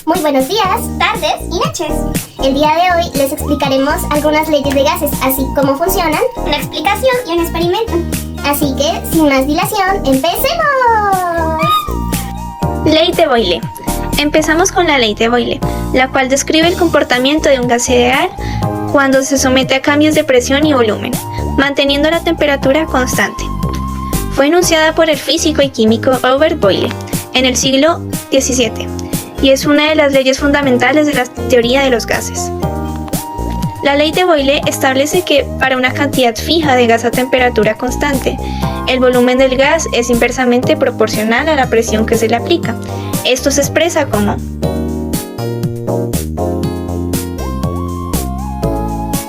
Muy buenos días, tardes y noches. El día de hoy les explicaremos algunas leyes de gases, así como funcionan, una explicación y un experimento. Así que, sin más dilación, ¡empecemos! Ley de Boyle. Empezamos con la ley de Boyle, la cual describe el comportamiento de un gas ideal cuando se somete a cambios de presión y volumen, manteniendo la temperatura constante. Fue enunciada por el físico y químico Robert Boyle en el siglo XVII y es una de las leyes fundamentales de la teoría de los gases. La ley de Boyle establece que para una cantidad fija de gas a temperatura constante, el volumen del gas es inversamente proporcional a la presión que se le aplica. Esto se expresa como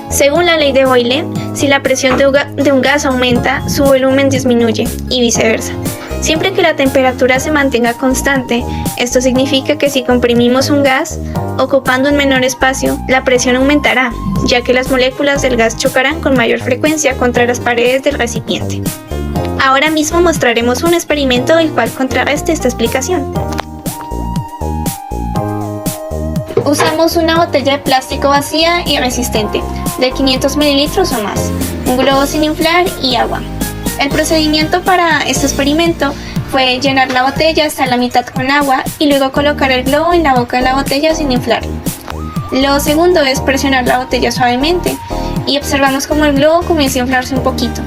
según la ley de Boyle, si la presión de un gas aumenta, su volumen disminuye y viceversa. Siempre que la temperatura se mantenga constante, esto significa que si comprimimos un gas, ocupando un menor espacio, la presión aumentará, ya que las moléculas del gas chocarán con mayor frecuencia contra las paredes del recipiente. Ahora mismo mostraremos un experimento el cual contrarresta esta explicación. Usamos una botella de plástico vacía y resistente, de 500 mililitros o más, un globo sin inflar y agua. El procedimiento para este experimento fue llenar la botella hasta la mitad con agua y luego colocar el globo en la boca de la botella sin inflar. Lo segundo es presionar la botella suavemente y observamos cómo el globo comienza a inflarse un poquito.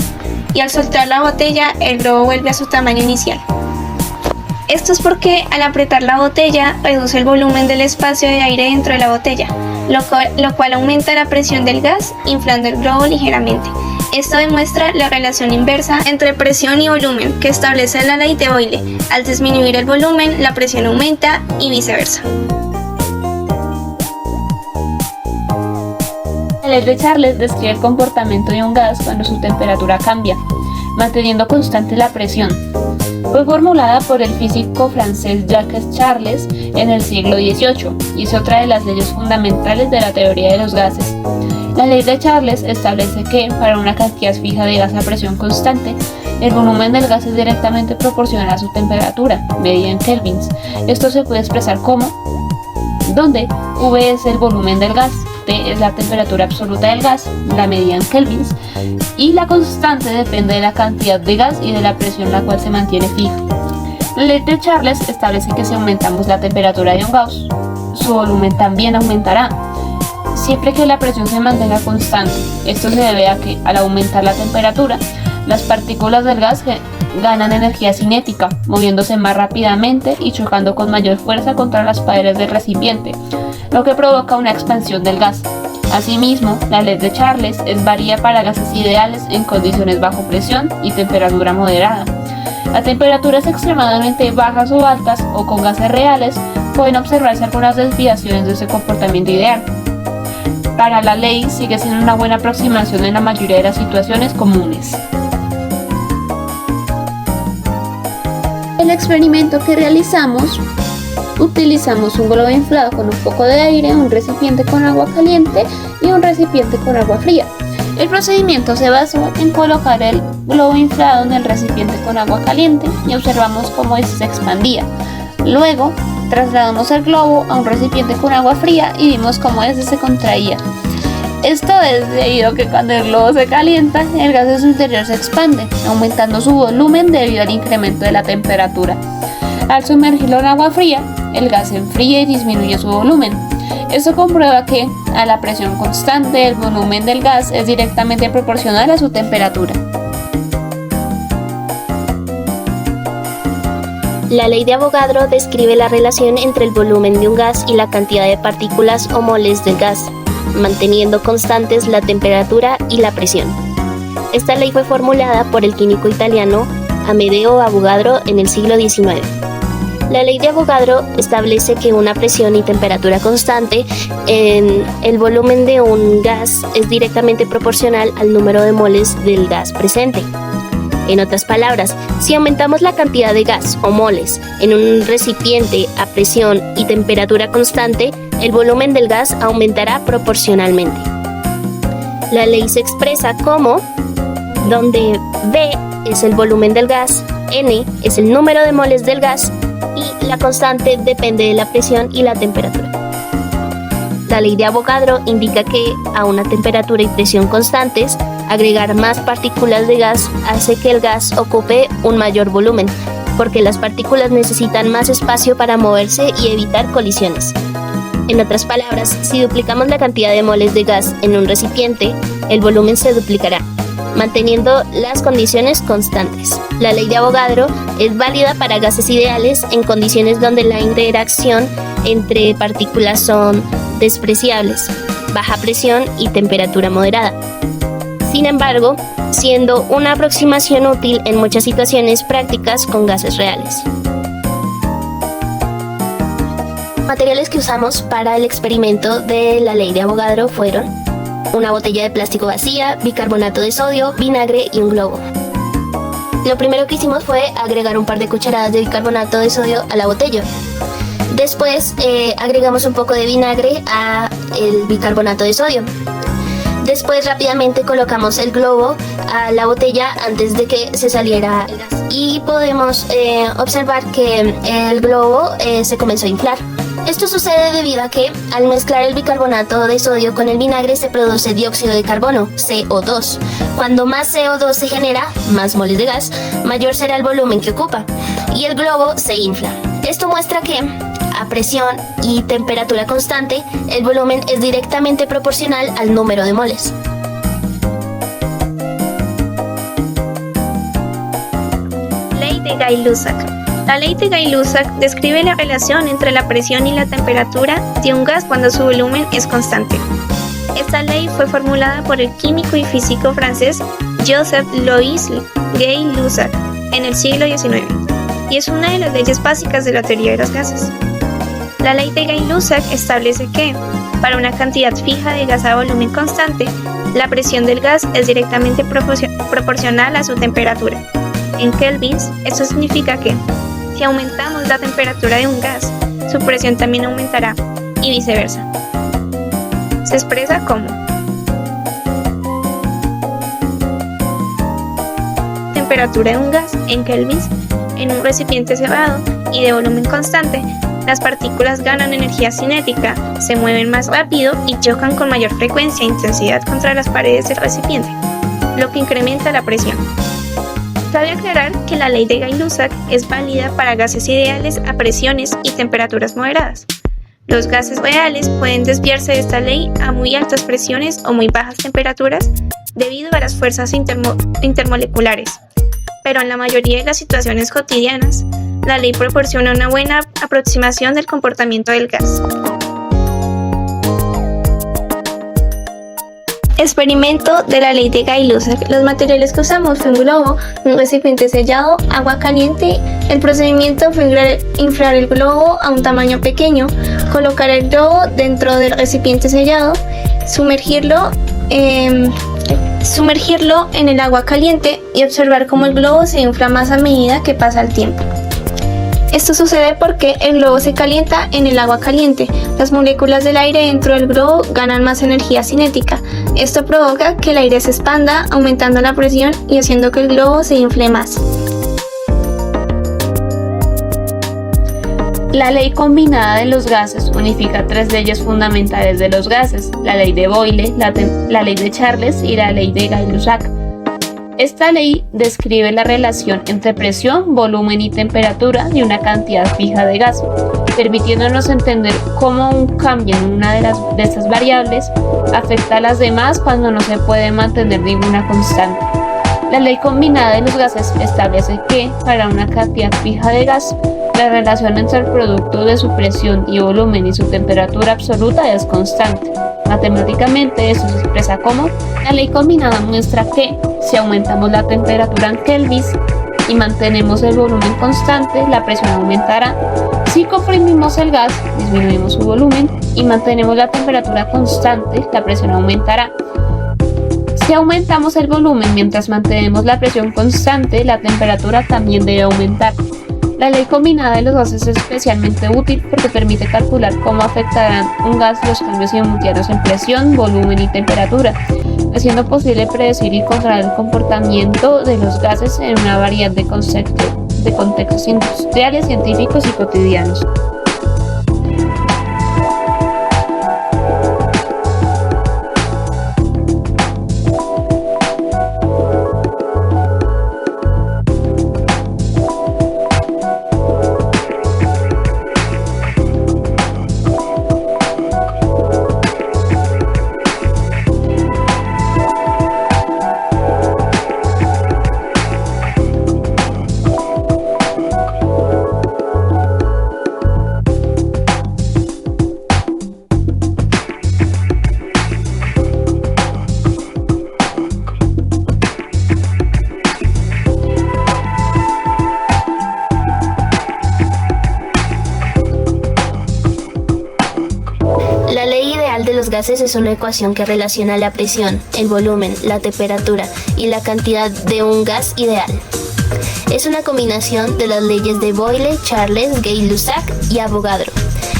Y al soltar la botella, el globo vuelve a su tamaño inicial. Esto es porque al apretar la botella reduce el volumen del espacio de aire dentro de la botella, lo cual aumenta la presión del gas, inflando el globo ligeramente. Esto demuestra la relación inversa entre presión y volumen que establece la ley de Boyle. Al disminuir el volumen, la presión aumenta y viceversa. La ley de Charles describe el comportamiento de un gas cuando su temperatura cambia, manteniendo constante la presión. Fue formulada por el físico francés Jacques Charles en el siglo XVIII y es otra de las leyes fundamentales de la teoría de los gases. La ley de Charles establece que, para una cantidad fija de gas a presión constante, el volumen del gas es directamente proporcional a su temperatura, medida en kelvins. Esto se puede expresar como, donde V es el volumen del gas, T es la temperatura absoluta del gas, la medida en kelvins, y la constante depende de la cantidad de gas y de la presión la cual se mantiene fija. La ley de Charles establece que si aumentamos la temperatura de un gas, su volumen también aumentará, siempre que la presión se mantenga constante. Esto se debe a que, al aumentar la temperatura, las partículas del gas ganan energía cinética, moviéndose más rápidamente y chocando con mayor fuerza contra las paredes del recipiente, lo que provoca una expansión del gas. Asimismo, la ley de Charles varía para gases ideales en condiciones bajo presión y temperatura moderada. A temperaturas extremadamente bajas o altas o con gases reales pueden observarse algunas desviaciones de ese comportamiento ideal. Para la ley sigue siendo una buena aproximación en la mayoría de las situaciones comunes. El experimento que realizamos, utilizamos un globo inflado con un poco de aire, un recipiente con agua caliente y un recipiente con agua fría. El procedimiento se basó en colocar el globo inflado en el recipiente con agua caliente y observamos cómo este se expandía. Luego, trasladamos el globo a un recipiente con agua fría y vimos cómo este se contraía. Esto es debido a que cuando el globo se calienta, el gas de su interior se expande, aumentando su volumen debido al incremento de la temperatura. Al sumergirlo en agua fría, el gas se enfría y disminuye su volumen. Esto comprueba que, a la presión constante, el volumen del gas es directamente proporcional a su temperatura. La ley de Avogadro describe la relación entre el volumen de un gas y la cantidad de partículas o moles del gas, manteniendo constantes la temperatura y la presión. Esta ley fue formulada por el químico italiano Amedeo Avogadro en el siglo XIX. La ley de Avogadro establece que una presión y temperatura constante en el volumen de un gas es directamente proporcional al número de moles del gas presente. En otras palabras, si aumentamos la cantidad de gas o moles en un recipiente a presión y temperatura constante, el volumen del gas aumentará proporcionalmente. La ley se expresa como, donde V es el volumen del gas, N es el número de moles del gas y la constante depende de la presión y la temperatura. La ley de Avogadro indica que a una temperatura y presión constantes, agregar más partículas de gas hace que el gas ocupe un mayor volumen, porque las partículas necesitan más espacio para moverse y evitar colisiones. En otras palabras, si duplicamos la cantidad de moles de gas en un recipiente, el volumen se duplicará, manteniendo las condiciones constantes. La ley de Avogadro es válida para gases ideales en condiciones donde la interacción entre partículas son despreciables, baja presión y temperatura moderada. Sin embargo, siendo una aproximación útil en muchas situaciones prácticas con gases reales. Materiales que usamos para el experimento de la ley de Avogadro fueron una botella de plástico vacía, bicarbonato de sodio, vinagre y un globo. Lo primero que hicimos fue agregar un par de cucharadas de bicarbonato de sodio a la botella. Después agregamos un poco de vinagre a el bicarbonato de sodio. Después rápidamente colocamos el globo a la botella antes de que se saliera el gas. Y podemos observar que el globo se comenzó a inflar. Esto sucede debido a que al mezclar el bicarbonato de sodio con el vinagre se produce dióxido de carbono, CO2. Cuando más CO2 se genera, más moles de gas, mayor será el volumen que ocupa y el globo se infla. Esto muestra que a presión y temperatura constante, el volumen es directamente proporcional al número de moles. Ley de Gay-Lussac. La ley de Gay-Lussac describe la relación entre la presión y la temperatura de un gas cuando su volumen es constante. Esta ley fue formulada por el químico y físico francés Joseph-Louis Gay-Lussac en el siglo XIX y es una de las leyes básicas de la teoría de los gases. La ley de Gay-Lussac establece que, para una cantidad fija de gas a volumen constante, la presión del gas es directamente proporcional a su temperatura. En kelvins, esto significa que, si aumentamos la temperatura de un gas, su presión también aumentará, y viceversa. Se expresa como temperatura de un gas en kelvins en un recipiente cerrado y de volumen constante. Las partículas ganan energía cinética, se mueven más rápido y chocan con mayor frecuencia e intensidad contra las paredes del recipiente, lo que incrementa la presión. Cabe aclarar que la ley de Gay-Lussac es válida para gases ideales a presiones y temperaturas moderadas. Los gases reales pueden desviarse de esta ley a muy altas presiones o muy bajas temperaturas debido a las fuerzas intermoleculares, pero en la mayoría de las situaciones cotidianas, la ley proporciona una buena aproximación del comportamiento del gas. Experimento de la ley de Gay-Lussac. Los materiales que usamos fue un globo, un recipiente sellado, agua caliente. El procedimiento fue inflar el globo a un tamaño pequeño, colocar el globo dentro del recipiente sellado, sumergirlo en el agua caliente y observar cómo el globo se infla más a medida que pasa el tiempo. Esto sucede porque el globo se calienta en el agua caliente. Las moléculas del aire dentro del globo ganan más energía cinética. Esto provoca que el aire se expanda, aumentando la presión y haciendo que el globo se infle más. La ley combinada de los gases unifica tres leyes fundamentales de los gases: la ley de Boyle, la ley de Charles y la ley de Gay-Lussac. Esta ley describe la relación entre presión, volumen y temperatura de una cantidad fija de gas, permitiéndonos entender cómo un cambio en una de estas variables afecta a las demás cuando no se puede mantener ninguna constante. La ley combinada de los gases establece que, para una cantidad fija de gas, la relación entre el producto de su presión y volumen y su temperatura absoluta es constante. Matemáticamente, esto se expresa como: la ley combinada muestra que, si aumentamos la temperatura en kelvins y mantenemos el volumen constante, la presión aumentará. Si comprimimos el gas, disminuimos su volumen y mantenemos la temperatura constante, la presión aumentará. Si aumentamos el volumen mientras mantenemos la presión constante, la temperatura también debe aumentar. La ley combinada de los gases es especialmente útil porque permite calcular cómo afectarán un gas los cambios simultáneos en presión, volumen y temperatura, haciendo posible predecir y controlar el comportamiento de los gases en una variedad de de contextos industriales, científicos y cotidianos. La ley ideal de los gases es una ecuación que relaciona la presión, el volumen, la temperatura y la cantidad de un gas ideal. Es una combinación de las leyes de Boyle, Charles, Gay-Lussac y Avogadro,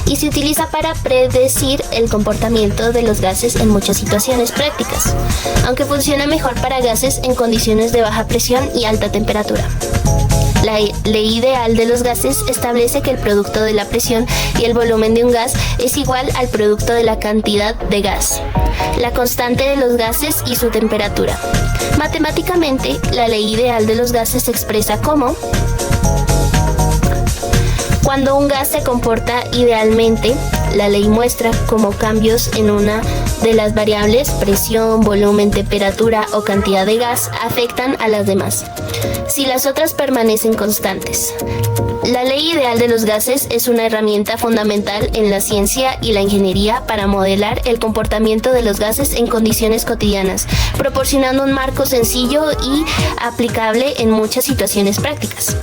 y se utiliza para predecir el comportamiento de los gases en muchas situaciones prácticas, aunque funciona mejor para gases en condiciones de baja presión y alta temperatura. La ley ideal de los gases establece que el producto de la presión y el volumen de un gas es igual al producto de la cantidad de gas, la constante de los gases y su temperatura. Matemáticamente, la ley ideal de los gases se expresa como: cuando un gas se comporta idealmente, la ley muestra cómo cambios en una de las variables, presión, volumen, temperatura o cantidad de gas, afectan a las demás, si las otras permanecen constantes. La ley ideal de los gases es una herramienta fundamental en la ciencia y la ingeniería para modelar el comportamiento de los gases en condiciones cotidianas, proporcionando un marco sencillo y aplicable en muchas situaciones prácticas.